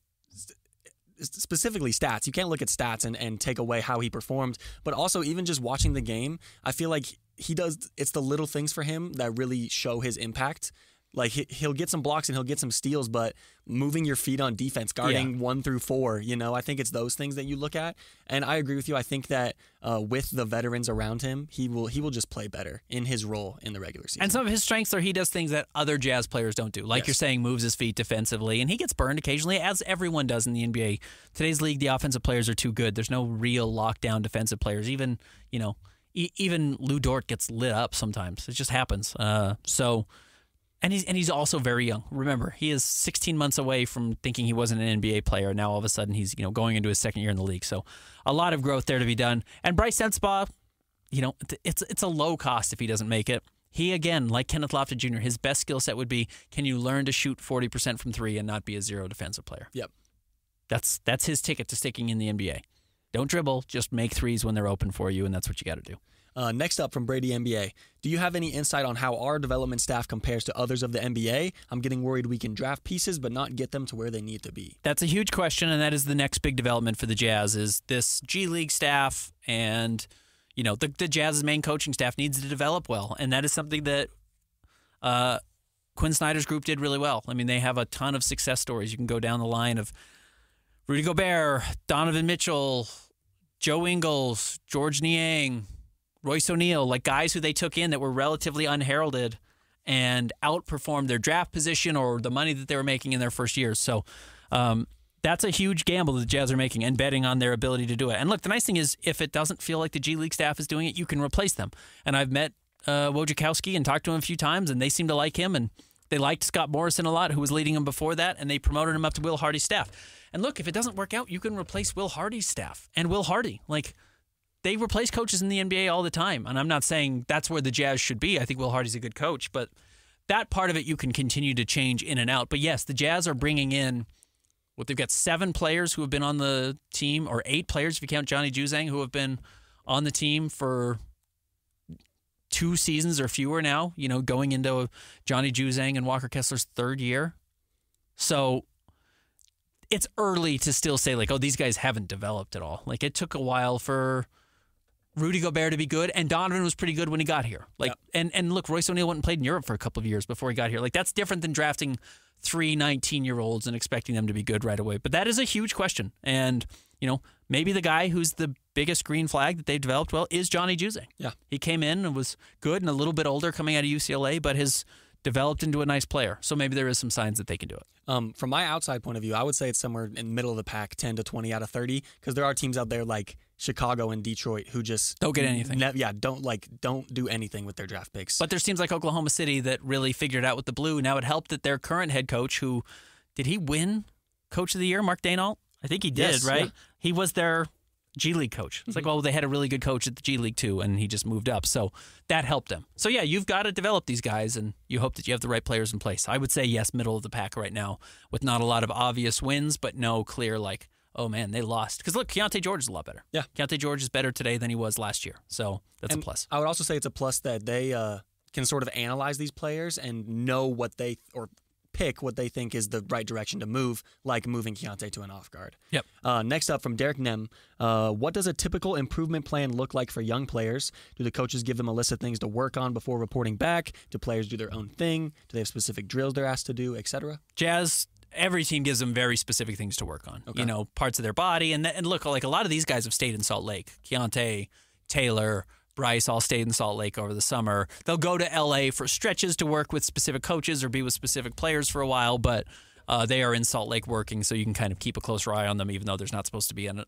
specifically stats. You can't look at stats and take away how he performed, but also even just watching the game, I feel like it's the little things for him that really show his impact. Like he'll get some blocks and he'll get some steals, but moving your feet on defense, guarding 1 through 4, I think it's those things that you look at. And I agree with you. I think that with the veterans around him, he will just play better in his role in the regular season. And some of his strengths are he does things that other Jazz players don't do. Like you're saying, moves his feet defensively, and he gets burned occasionally, as everyone does in the NBA. Today's league, the offensive players are too good. There's no real lockdown defensive players. Even even Lou Dort gets lit up sometimes. It just happens. And he's also very young. Remember, he is 16 months away from thinking he wasn't an NBA player. Now all of a sudden he's going into his second year in the league. So a lot of growth there to be done. And Bryce Sensabaugh, it's a low cost if he doesn't make it. He, again, like Kenneth Lofton Jr., his best skill set would be, can you learn to shoot 40% from 3 and not be a zero defensive player? Yep. That's his ticket to sticking in the NBA. Don't dribble, just make threes when they're open for you, and that's what you got to do. Next up from Brady NBA, do you have any insight on how our development staff compares to others of the NBA? I'm getting worried we can draft pieces but not get them to where they need to be. That's a huge question, and that is the next big development for the Jazz is this G League staff, and the Jazz's main coaching staff needs to develop well, and that is something that Quinn Snyder's group did really well. I mean, they have a ton of success stories. You can go down the line of Rudy Gobert, Donovan Mitchell, Joe Ingles, George Niang, Royce O'Neal, like guys who they took in that were relatively unheralded and outperformed their draft position or the money that they were making in their first years. So that's a huge gamble that the Jazz are making and betting on their ability to do it. And look, the nice thing is if it doesn't feel like the G League staff is doing it, you can replace them. And I've met Wojciechowski and talked to him a few times, and they seem to like him, and they liked Scott Morrison a lot, who was leading him before that, and they promoted him up to Will Hardy's staff. And look, if it doesn't work out, you can replace Will Hardy's staff. And Will Hardy, they replace coaches in the NBA all the time, and I'm not saying that's where the Jazz should be. I think Will Hardy's a good coach, but that part of it you can continue to change in and out. But yes, the Jazz are bringing in they've got 7 players who have been on the team, or 8 players if you count Johnny Juzang, who have been on the team for 2 seasons or fewer now, going into Johnny Juzang and Walker Kessler's 3rd year. So it's early to still say, these guys haven't developed at all. It took a while for Rudy Gobert to be good, and Donovan was pretty good when he got here. And look, Royce O'Neal went and played in Europe for a couple of years before he got here. That's different than drafting 3 19-year-olds and expecting them to be good right away. But that is a huge question. And, maybe the guy who's the biggest green flag that they've developed well is Johnny Juzang. Yeah. He came in and was good and a little bit older coming out of UCLA, but has developed into a nice player. So maybe there is some signs that they can do it. From my outside point of view, I would say it's somewhere in the middle of the pack, 10 to 20 out of 30, because there are teams out there like Chicago and Detroit who just don't get anything. Don't do anything with their draft picks. But there's teams like Oklahoma City that really figured it out with the blue. Now it helped that their current head coach, did he win Coach of the Year, Mark Daigneault? I think he did, yes, right? Yeah. He was their G League coach. It's like, well, they had a really good coach at the G League too, and he just moved up. So that helped them. So yeah, you've got to develop these guys, and you hope that you have the right players in place. I would say yes, middle of the pack right now, with not a lot of obvious wins, but no clear like, oh man, they lost. Because look, Keontae George is a lot better. Yeah. Keontae George is better today than he was last year. So that's a plus. I would also say it's a plus that they can sort of analyze these players and know what they or pick what they think is the right direction to move, like moving Keontae to an off guard. Yep. Next up from Derek Nem, what does a typical improvement plan look like for young players? Do the coaches give them a list of things to work on before reporting back? Do players do their own thing? Do they have specific drills they're asked to do, etc.? Jazz, every team gives them very specific things to work on. Okay. You know, parts of their body. And look, like a lot of these guys have stayed in Salt Lake. Keontae, Taylor, Bryce all stayed in Salt Lake over the summer. They'll go to L.A. for stretches to work with specific coaches or be with specific players for a while, but they are in Salt Lake working, so you can kind of keep a closer eye on them, even though there's not supposed to be an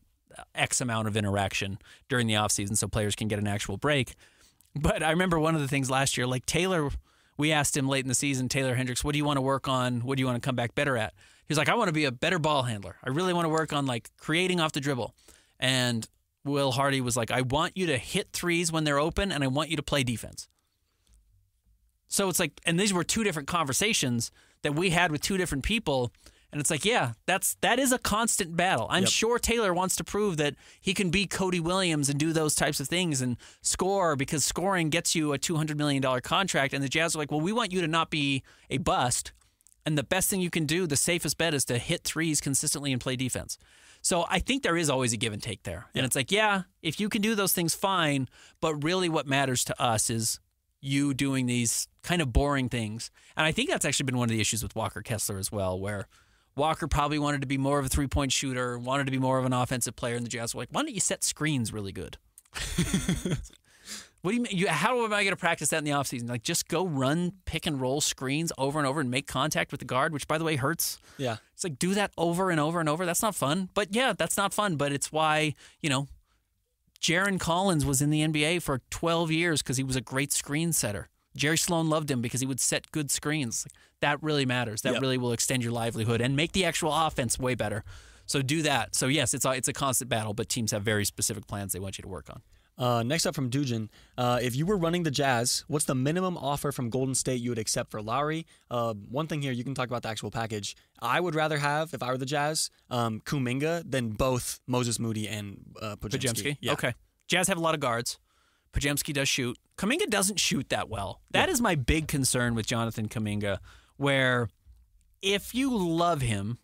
X amount of interaction during the offseason, so players can get an actual break. But I remember one of the things last year, like Taylor, we asked him late in the season, Taylor Hendricks, what do you want to work on? What do you want to come back better at? He's like, I want to be a better ball handler. I really want to work on like creating off the dribble. And Will Hardy was like, I want you to hit threes when they're open, and I want you to play defense. So it's like, and these were two different conversations that we had with two different people, and it's like, yeah, that is a constant battle. I'm sure Taylor wants to prove that he can be Cody Williams and do those types of things and score, because scoring gets you a $200 million contract, and the Jazz are like, well, we want you to not be a bust, and the best thing you can do, the safest bet, is to hit threes consistently and play defense. So I think there is always a give and take there. And it's like, yeah, if you can do those things, fine. But really what matters to us is you doing these kind of boring things. And I think that's actually been one of the issues with Walker Kessler as well, where Walker probably wanted to be more of a three-point shooter, wanted to be more of an offensive player, and the Jazz were like, why don't you set screens really good? What do you mean? How am I going to practice that in the offseason? Like, just go run pick and roll screens over and over and make contact with the guard, which, by the way, hurts. Yeah. It's like, do that over and over and over. That's not fun. But, yeah, that's not fun. But it's why, you know, Jaron Collins was in the NBA for 12 years because he was a great screen setter. Jerry Sloan loved him because he would set good screens. Like, that really matters. That really will extend your livelihood and make the actual offense way better. So do that. So, yes, it's a constant battle, but teams have very specific plans they want you to work on. Next up from Dujin, if you were running the Jazz, what's the minimum offer from Golden State you would accept for Lowry? One thing here, you can talk about the actual package. I would rather have, if I were the Jazz, Kuminga than both Moses Moody and Podziemski. Yeah. Okay. Jazz have a lot of guards. Podziemski does shoot. Kuminga doesn't shoot that well. That is my big concern with Jonathan Kuminga, where if you love him,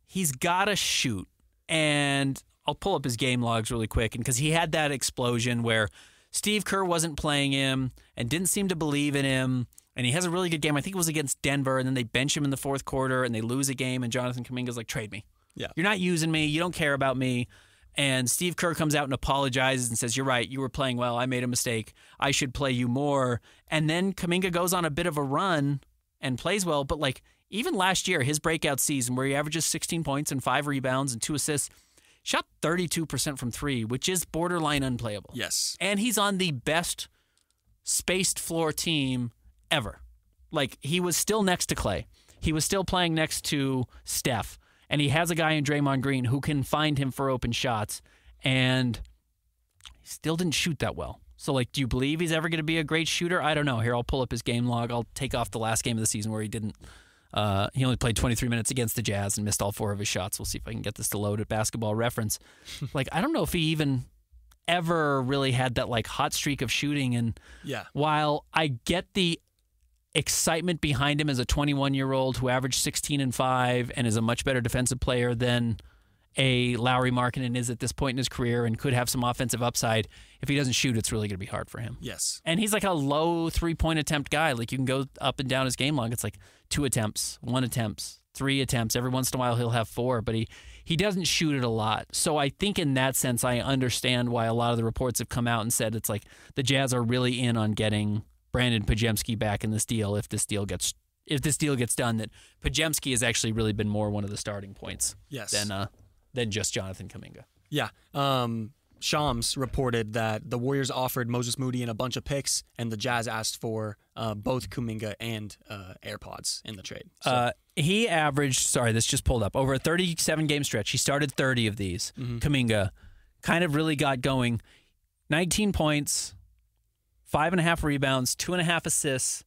he's got to shoot. And I'll pull up his game logs really quick, and because he had that explosion where Steve Kerr wasn't playing him and didn't seem to believe in him, and he has a really good game. I think it was against Denver, and then they bench him in the fourth quarter, and they lose a game, and Jonathan Kuminga's like, trade me. Yeah. You're not using me. You don't care about me. And Steve Kerr comes out and apologizes and says, you're right. You were playing well. I made a mistake. I should play you more. And then Kuminga goes on a bit of a run and plays well. But like even last year, his breakout season where he averages 16 points and 5 rebounds and 2 assists, shot 32% from 3, which is borderline unplayable. Yes. And he's on the best spaced floor team ever. Like, he was still next to Clay. He was still playing next to Steph. And he has a guy in Draymond Green who can find him for open shots. And he still didn't shoot that well. So, like, do you believe he's ever going to be a great shooter? I don't know. Here, I'll pull up his game log. I'll take off the last game of the season where he didn't. He only played 23 minutes against the Jazz and missed all 4 of his shots. We'll see if I can get this to load at Basketball Reference. Like, I don't know if he even ever really had that, like, hot streak of shooting. And while I get the excitement behind him as a 21-year-old who averaged 16 and 5 and is a much better defensive player than a Lauri Markkanen is at this point in his career and could have some offensive upside, if he doesn't shoot, it's really going to be hard for him. Yes. And he's like a low 3-point attempt guy. Like, you can go up and down his game log. It's like 2 attempts, 1 attempt, 3 attempts. Every once in a while he'll have 4, but he doesn't shoot it a lot. So I think in that sense I understand why a lot of the reports have come out and said it's like the Jazz are really in on getting Brandon Podziemski back in this deal if this deal gets done, that Podziemski has actually really been more one of the starting points than just Jonathan Kuminga. Yeah. Shams reported that the Warriors offered Moses Moody and a bunch of picks, and the Jazz asked for both Kuminga and AirPods in the trade. So. He averaged, sorry, this just pulled up, over a 37-game stretch. He started 30 of these. Kuminga kind of really got going. 19 points, 5.5 rebounds, 2.5 assists,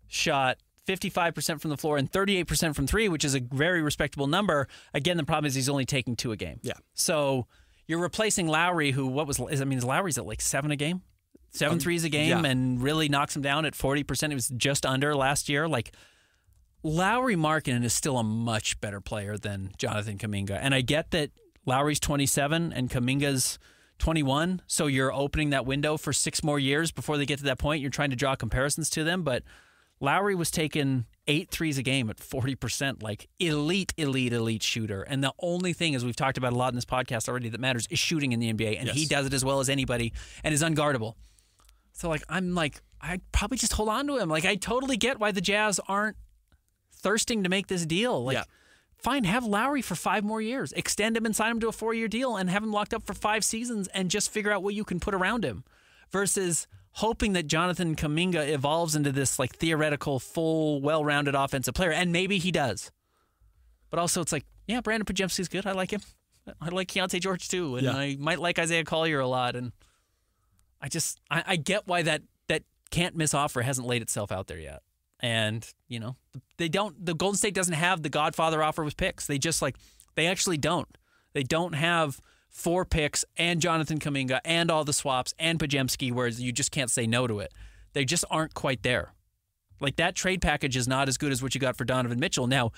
shot 55% from the floor and 38% from three, which is a very respectable number. Again, the problem is he's only taking 2 a game. Yeah. So you're replacing Lowry, who, Lowry's at like 7 a game? 7 threes a game, and really knocks him down at 40%. It was just under last year. Like, Lauri Markkanen is still a much better player than Jonathan Kuminga. And I get that Lowry's 27 and Kuminga's 21, so you're opening that window for 6 more years before they get to that point. You're trying to draw comparisons to them, but Lowry was taking 8 threes a game at 40%, like elite shooter. And the only thing, as we've talked about a lot in this podcast already, that matters is shooting in the NBA, and he does it as well as anybody and is unguardable. So, I'd probably just hold on to him. Like, I totally get why the Jazz aren't thirsting to make this deal. Fine, have Lowry for 5 more years. Extend him and sign him to a 4-year deal and have him locked up for 5 seasons and just figure out what you can put around him versus hoping that Jonathan Kuminga evolves into this theoretical, full, well-rounded offensive player. And maybe he does. But also it's Brandon Podziemski's good. I like him. I like Keontae George too. And I might like Isaiah Collier a lot. And I get why that can't miss offer hasn't laid itself out there yet. And, the Golden State doesn't have the Godfather offer with picks. They just they actually don't. They don't have 4 picks and Jonathan Kuminga and all the swaps and Podziemski, whereas you just can't say no to it. They just aren't quite there. That trade package is not as good as what you got for Donovan Mitchell. Now,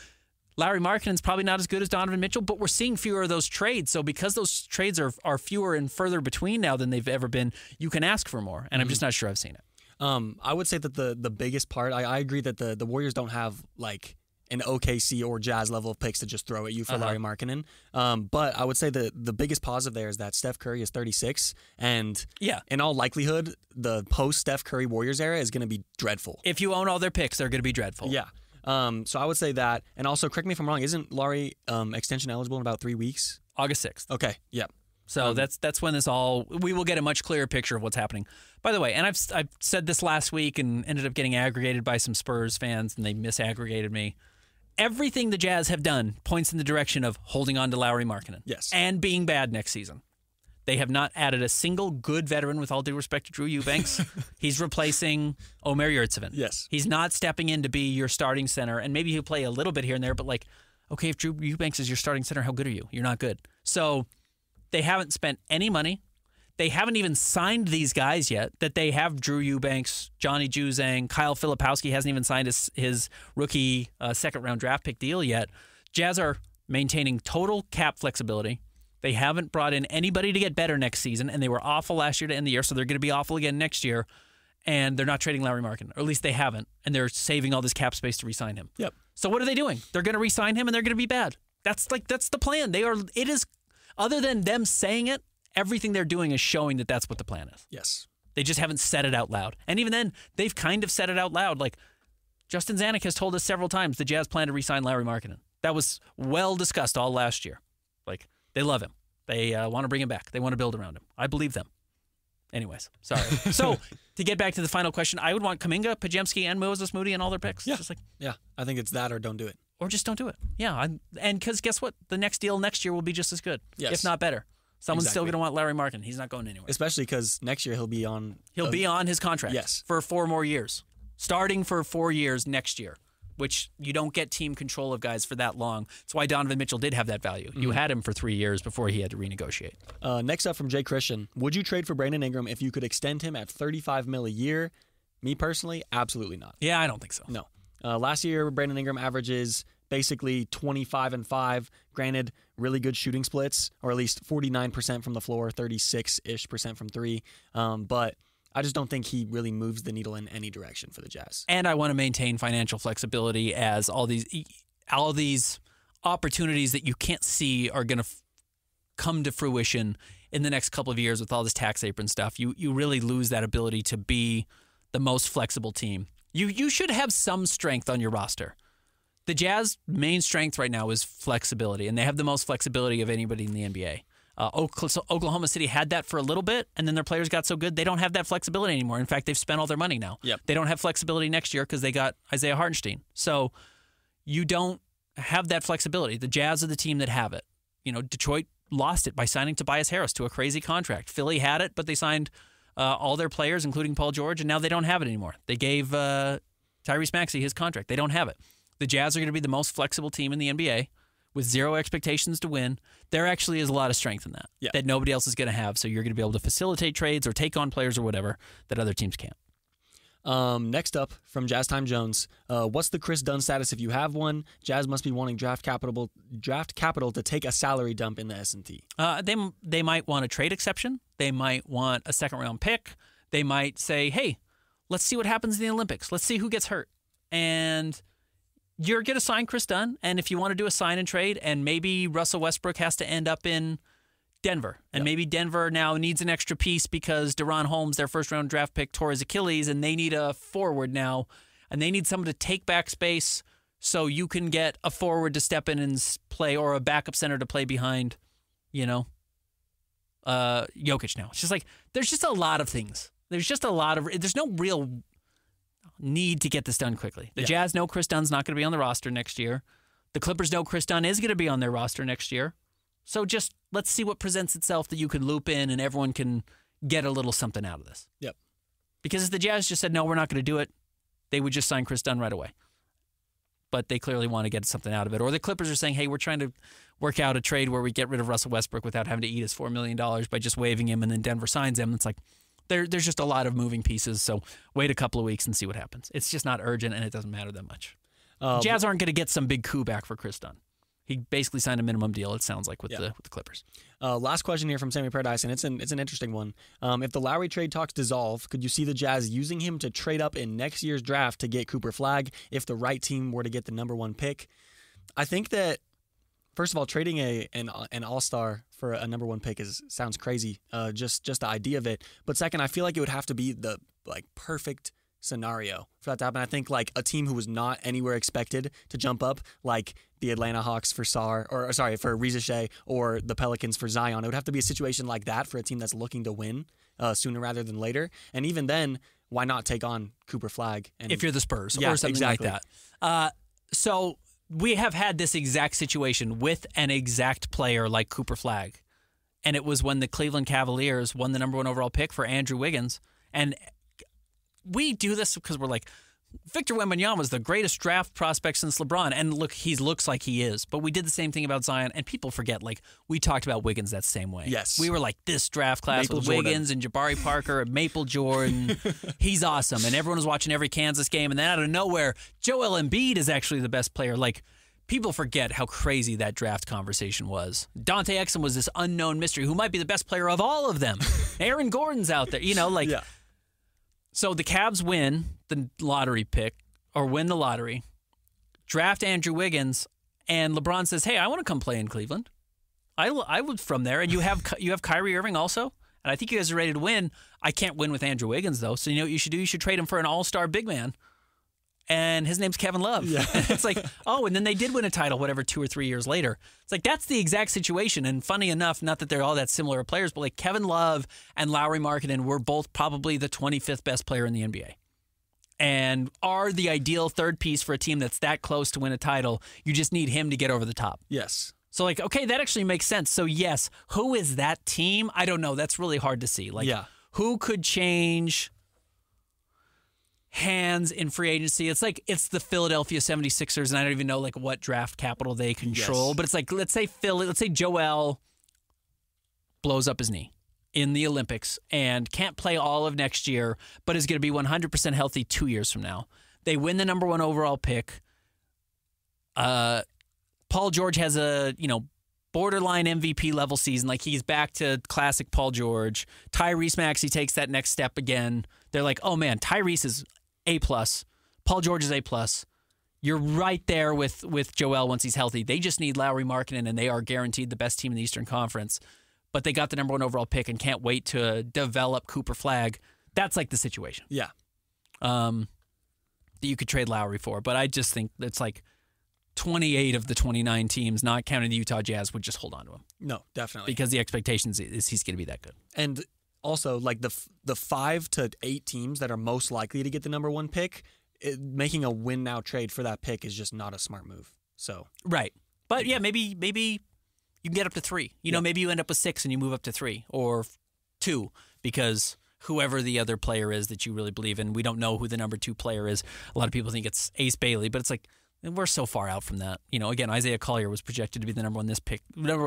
Lauri Markkanen's probably not as good as Donovan Mitchell, but we're seeing fewer of those trades. So because those trades are fewer and further between now than they've ever been, you can ask for more. And I'm just not sure I've seen it. I would say that the biggest part, I agree that the Warriors don't have an OKC or Jazz level of picks to just throw at you for Lauri Markkanen. But I would say the biggest positive there is that Steph Curry is 36, and in all likelihood, the post-Steph Curry Warriors era is going to be dreadful. If you own all their picks, they're going to be dreadful. Yeah. So I would say that, and also correct me if I'm wrong, isn't Lauri extension eligible in about 3 weeks? August 6th. Okay. Yeah. So that's when we will get a much clearer picture of what's happening. By the way, and I've said this last week and ended up getting aggregated by some Spurs fans, and they misaggregated me. Everything the Jazz have done points in the direction of holding on to Lauri Markkanen. Yes. And being bad next season. They have not added a single good veteran, with all due respect to Drew Eubanks. He's replacing Omer Yurtseven. Yes. He's not stepping in to be your starting center, and maybe he'll play a little bit here and there, but okay, if Drew Eubanks is your starting center, how good are you? You're not good. So they haven't spent any money. They haven't even signed these guys yet. That they have Drew Eubanks, Johnny Juzang, Kyle Filipowski hasn't even signed his rookie second-round draft pick deal yet. Jazz are maintaining total cap flexibility. They haven't brought in anybody to get better next season, and they were awful last year to end the year, so they're going to be awful again next year. And they're not trading Lauri Markkanen, or at least they haven't, and they're saving all this cap space to re-sign him. Yep. So what are they doing? They're going to re-sign him, and they're going to be bad. That's the plan. It is. Other than them saying it, everything they're doing is showing that that's what the plan is. Yes. They just haven't said it out loud. And even then, they've kind of said it out loud. Justin Zanuck has told us several times the Jazz plan to re-sign Lauri Markkanen. That was well discussed all last year. They love him. They want to bring him back. They want to build around him. I believe them. Anyways, sorry. So, to get back to the final question, I would want Kuminga, Podziemski, and Moses Moody and all their picks. Yeah. I think it's that or don't do it. Or just don't do it. Yeah. And because guess what? The next deal next year will be just as good, if not better. Someone's still going to want Lauri Markkanen. He's not going anywhere. Especially because next year he'll be on his contract. Yes. For 4 more years. Starting for 4 years next year, which you don't get team control of guys for that long. That's why Donovan Mitchell did have that value. You had him for 3 years before he had to renegotiate. Next up from Jay Christian, would you trade for Brandon Ingram if you could extend him at $35 million a year? Me personally, absolutely not. Yeah, I don't think so. No. Last year, Brandon Ingram averages basically 25-5. Granted, really good shooting splits, or at least 49% from the floor, 36-ish% from 3. But I just don't think he really moves the needle in any direction for the Jazz. And I want to maintain financial flexibility as all these opportunities that you can't see are going to come to fruition in the next couple of years with all this tax apron stuff. You really lose that ability to be the most flexible team. You should have some strength on your roster. The Jazz main strength right now is flexibility, and they have the most flexibility of anybody in the NBA. Oklahoma City had that for a little bit, and then their players got so good they don't have that flexibility anymore. In fact, they've spent all their money now. Yep. They don't have flexibility next year because they got Isaiah Hartenstein. So you don't have that flexibility. The Jazz are the team that have it. Detroit lost it by signing Tobias Harris to a crazy contract. Philly had it, but they signed all their players, including Paul George, and now they don't have it anymore. They gave Tyrese Maxey his contract. They don't have it. The Jazz are going to be the most flexible team in the NBA with zero expectations to win. There actually is a lot of strength in that that nobody else is going to have, so you're going to be able to facilitate trades or take on players or whatever that other teams can't. Next up from Jazz Time Jones, what's the Chris Dunn status if you have one? Jazz must be wanting draft capital to take a salary dump in the S&T. They might want a trade exception. They might want a second-round pick. They might say, hey, let's see what happens in the Olympics. Let's see who gets hurt. And you're going to sign Chris Dunn, and if you want to do a sign and trade, and maybe Russell Westbrook has to end up in Denver, and maybe Denver now needs an extra piece because Deron Holmes, their first-round draft pick, tore his Achilles, and they need a forward now, and they need someone to take back space so you can get a forward to step in and play or a backup center to play behind, Jokic now. It's just like there's just a lot of things. There's no real need to get this done quickly. The Jazz know Chris Dunn's not going to be on the roster next year. The Clippers know Chris Dunn is going to be on their roster next year. So just let's see what presents itself that you can loop in and everyone can get a little something out of this. Yep. Because if the Jazz just said, no, we're not going to do it, they would just sign Chris Dunn right away. But they clearly want to get something out of it. Or the Clippers are saying, hey, we're trying to work out a trade where we get rid of Russell Westbrook without having to eat his $4 million by just waiving him, and then Denver signs him. It's like there's just a lot of moving pieces, so wait a couple of weeks and see what happens. It's just not urgent, and it doesn't matter that much. Jazz aren't going to get some big coup back for Chris Dunn. He basically signed a minimum deal, it sounds like, with the Clippers. Last question here from Sammy Paradise, and it's an interesting one. If the Lowry trade talks dissolve, could you see the Jazz using him to trade up in next year's draft to get Cooper Flagg if the right team were to get the number one pick? I think that, first of all, trading an all-star for a number one pick sounds crazy, just the idea of it. But second, I feel like it would have to be the perfect scenario for that to happen. I think a team who was not anywhere expected to jump up, like the Atlanta Hawks for for Reza Shea, or the Pelicans for Zion. It would have to be a situation like that for a team that's looking to win sooner rather than later. And even then, why not take on Cooper Flagg? If you're the Spurs or something like that. So we have had this exact situation with an exact player like Cooper Flagg. And it was when the Cleveland Cavaliers won the number one overall pick for Andrew Wiggins. And we do this because we're like, Victor Wembanyama was the greatest draft prospect since LeBron. And look, he looks like he is. But we did the same thing about Zion. And people forget, we talked about Wiggins that same way. Yes. We were like, this draft class with Wiggins and Jabari Parker and Maple Jordan, he's awesome. And everyone was watching every Kansas game. And then out of nowhere, Joel Embiid is actually the best player. People forget how crazy that draft conversation was. Dante Exum was this unknown mystery who might be the best player of all of them. Aaron Gordon's out there, Yeah. So the Cavs win the lottery pick, or win the lottery, draft Andrew Wiggins, and LeBron says, hey, I want to come play in Cleveland. I would from there, and you have Kyrie Irving also, and I think you guys are ready to win. I can't win with Andrew Wiggins, though, so you know what you should do? You should trade him for an all-star big man, and his name's Kevin Love. Yeah. It's like, and then they did win a title, 2 or 3 years later. It's like, that's the exact situation. And funny enough, not that they're all that similar players, but Kevin Love and Lauri Markkanen were both probably the 25th best player in the NBA. And are the ideal third piece for a team that's that close to win a title. You just need him to get over the top. Yes. So okay, that actually makes sense. So yes, who is that team? I don't know. That's really hard to see. Who could change hands in free agency? It's the Philadelphia 76ers, and I don't even know what draft capital they control. Yes. But it's let's say Joel blows up his knee in the Olympics and can't play all of next year, but is going to be 100% healthy 2 years from now. They win the number one overall pick. Paul George has a borderline MVP level season. He's back to classic Paul George. Tyrese Maxey takes that next step again. They're like, oh man, Tyrese is A+. Paul George is A+. You're right there with Joel once he's healthy. They just need Lauri Markkanen, and they are guaranteed the best team in the Eastern Conference. But they got the number one overall pick and can't wait to develop Cooper Flagg. That's the situation. Yeah. That you could trade Lowry for. But I just think it's 28 of the 29 teams, not counting the Utah Jazz, would just hold on to him. No, definitely. Because the expectations is he's going to be that good. And also, like the 5 to 8 teams that are most likely to get the number 1 pick, making a win now trade for that pick is just not a smart move. So right, but yeah, maybe you can get up to 3. You know, maybe you end up with 6 and you move up to 3 or 2 because whoever the other player is that you really believe in, we don't know who the number 2 player is. A lot of people think it's Ace Bailey, but it's like we're so far out from that. You know, again, Isaiah Collier was projected to be the number 1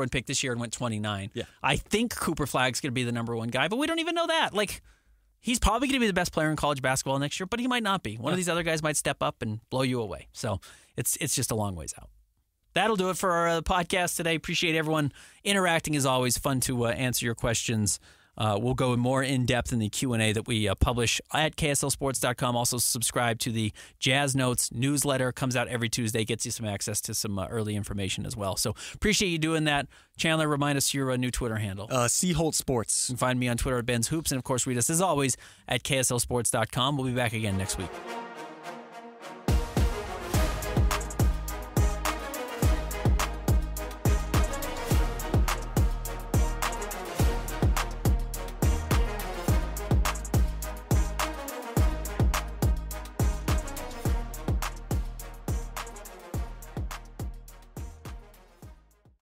pick this year and went 29. Yeah. I think Cooper Flagg's going to be the number 1 guy, but we don't even know that. Like, he's probably going to be the best player in college basketball next year, but he might not be. One of these other guys might step up and blow you away. So it's just a long ways out. That'll do it for our podcast today. Appreciate everyone interacting as always. Fun to answer your questions. We'll go more in depth in the Q&A that we publish at KSLSports.com. Also subscribe to the Jazz Notes newsletter. Comes out every Tuesday. Gets you some access to some early information as well. So appreciate you doing that. Chandler, remind us your new Twitter handle. C Holt Sports. You can find me on Twitter at Ben's Hoops. And of course, read us as always at KSLSports.com. We'll be back again next week.